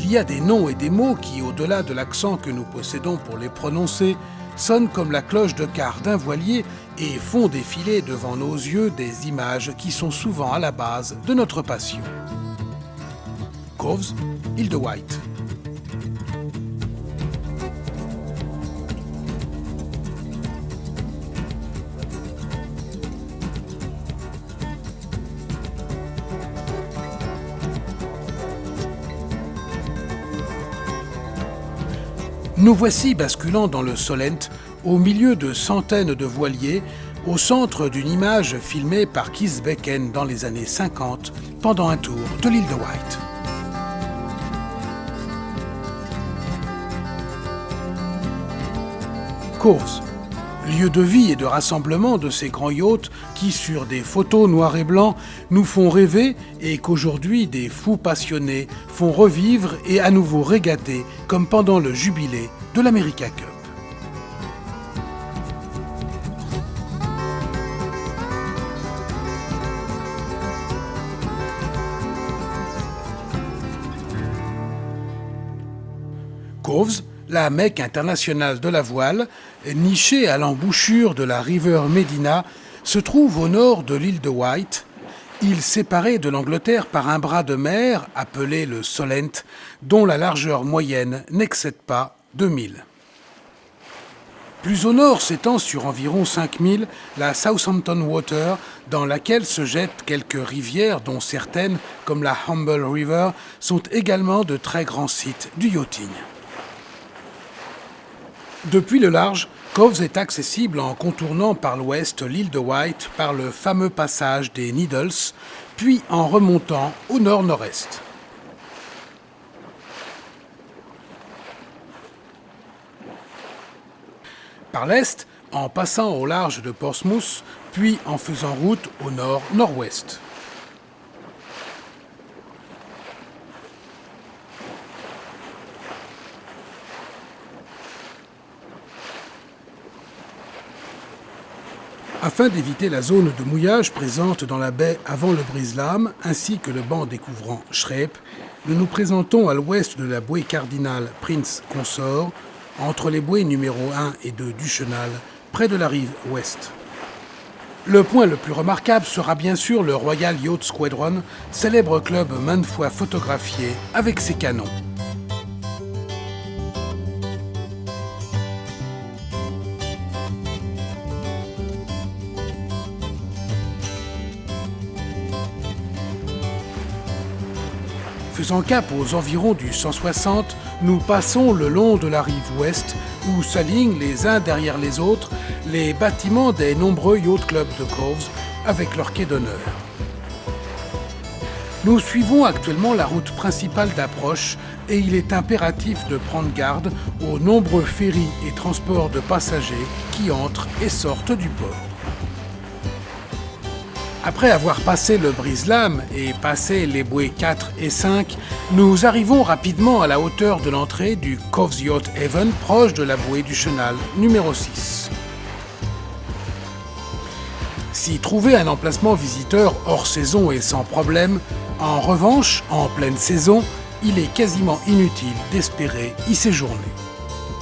il y a des noms et des mots qui, au-delà de l'accent que nous possédons pour les prononcer, sonnent comme la cloche de quart d'un voilier et font défiler devant nos yeux des images qui sont souvent à la base de notre passion. Coves, Île de Wight. Nous voici basculant dans le Solent, au milieu de centaines de voiliers, au centre d'une image filmée par Keith Becken dans les années 50, pendant un tour de l'île de Wight. Coves, lieu de vie et de rassemblement de ces grands yachts qui, sur des photos noir et blanc, nous font rêver et qu'aujourd'hui des fous passionnés font revivre et à nouveau régater comme pendant le jubilé de l'America Cup. Coves, la Mecque internationale de la voile, nichée à l'embouchure de la River Medina, se trouve au nord de l'île de Wight, île séparée de l'Angleterre par un bras de mer appelé le Solent, dont la largeur moyenne n'excède pas 2000. Plus au nord s'étend sur environ 5000 la Southampton Water, dans laquelle se jettent quelques rivières dont certaines, comme la Humble River, sont également de très grands sites du yachting. Depuis le large, Coves est accessible en contournant par l'ouest l'île de Wight par le fameux passage des Needles, puis en remontant au nord-nord-est. Par l'est, en passant au large de Portsmouth, puis en faisant route au nord-nord-ouest. Afin d'éviter la zone de mouillage présente dans la baie avant le brise-lames, ainsi que le banc découvrant Schreip, nous nous présentons à l'ouest de la bouée cardinale Prince Consort, entre les bouées numéro 1 et 2 du Chenal, près de la rive ouest. Le point le plus remarquable sera bien sûr le Royal Yacht Squadron, célèbre club maintes fois photographié avec ses canons. Faisant cap aux environs du 160, nous passons le long de la rive ouest, où s'alignent les uns derrière les autres les bâtiments des nombreux yacht clubs de Coves, avec leur quai d'honneur. Nous suivons actuellement la route principale d'approche et il est impératif de prendre garde aux nombreux ferries et transports de passagers qui entrent et sortent du port. Après avoir passé le brise-lames et passé les bouées 4 et 5, nous arrivons rapidement à la hauteur de l'entrée du Coves Yacht Haven, proche de la bouée du Chenal, numéro 6. Si trouver un emplacement visiteur hors saison est sans problème, en revanche, en pleine saison, il est quasiment inutile d'espérer y séjourner.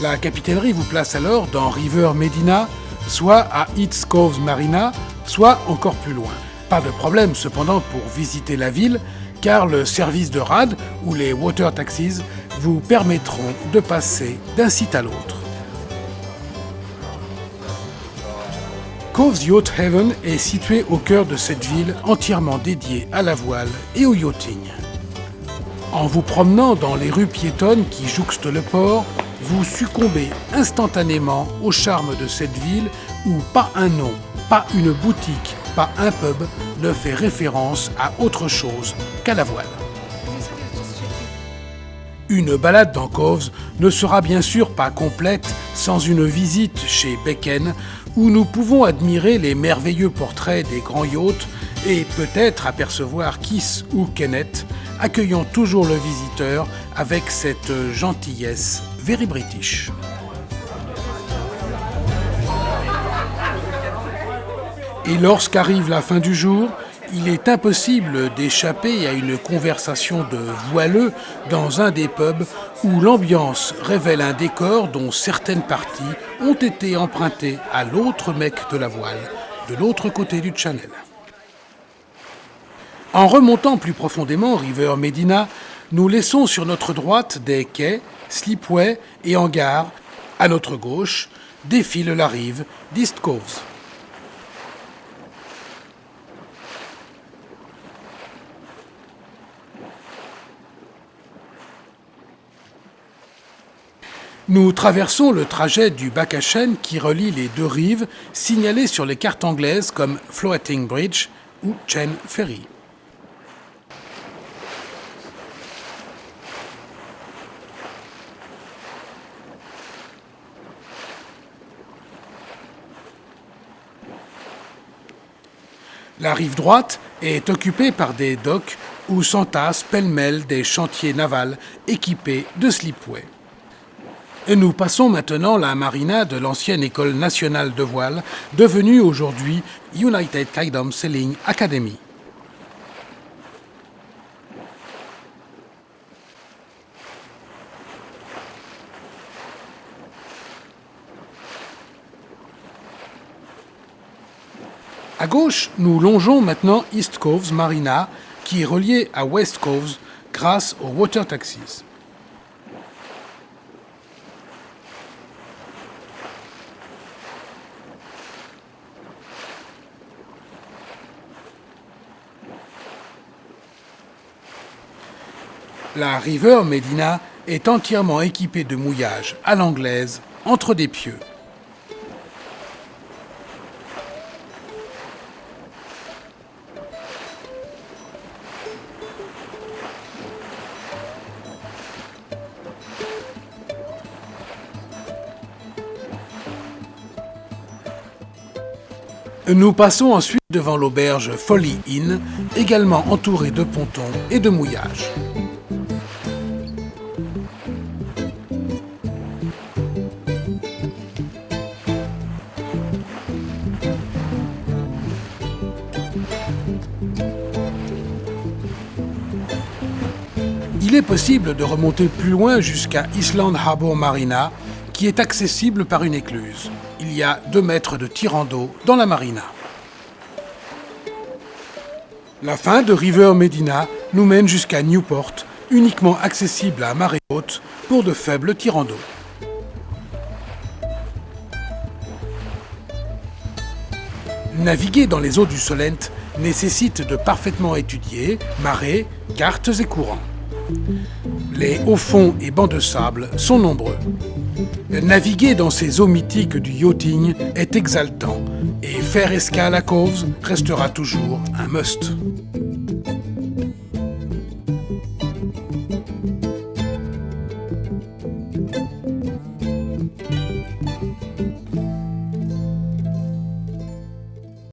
La capitainerie vous place alors dans River Medina, soit à Eats Coves Marina, soit encore plus loin. Pas de problème cependant pour visiter la ville, car le service de rade ou les water taxis vous permettront de passer d'un site à l'autre. Coves Yacht Haven est situé au cœur de cette ville entièrement dédiée à la voile et au yachting. En vous promenant dans les rues piétonnes qui jouxtent le port, vous succombez instantanément au charme de cette ville où pas un nom, pas une boutique, pas un pub ne fait référence à autre chose qu'à la voile. Une balade dans Coves ne sera bien sûr pas complète sans une visite chez Becken où nous pouvons admirer les merveilleux portraits des grands yachts et peut-être apercevoir Keith ou Kenneth accueillant toujours le visiteur avec cette gentillesse very British. Et lorsqu'arrive la fin du jour, Il est impossible d'échapper à une conversation de voileux dans un des pubs où l'ambiance révèle un décor dont certaines parties ont été empruntées à l'autre mec de la voile, de l'autre côté du Channel. En remontant plus profondément River Medina, nous laissons sur notre droite des quais, slipoways et hangars. À notre gauche, défile la rive d'East Coves. Nous traversons le trajet du bac à chêne qui relie les deux rives, signalées sur les cartes anglaises comme Floating Bridge ou Chain Ferry. La rive droite est occupée par des docks où s'entassent pêle-mêle des chantiers navals équipés de slipways. Et nous passons maintenant la marina de l'ancienne école nationale de voile, devenue aujourd'hui United Kingdom Sailing Academy. À gauche, nous longeons maintenant East Coves Marina, qui est reliée à West Coves grâce aux water taxis. La River Medina est entièrement équipée de mouillage à l'anglaise entre des pieux. Nous passons ensuite devant l'auberge Folly Inn, également entourée de pontons et de mouillage. Il est possible de remonter plus loin jusqu'à Island Harbour Marina, qui est accessible par une écluse. Il y a 2 mètres de tirant d'eau dans la marina. La fin de River Medina nous mène jusqu'à Newport, uniquement accessible à marée haute pour de faibles tirants d'eau. Naviguer dans les eaux du Solent nécessite de parfaitement étudier marées, cartes et courants. Les hauts fonds et bancs de sable sont nombreux. Naviguer dans ces eaux mythiques du yachting est exaltant et faire escale à Coves restera toujours un must.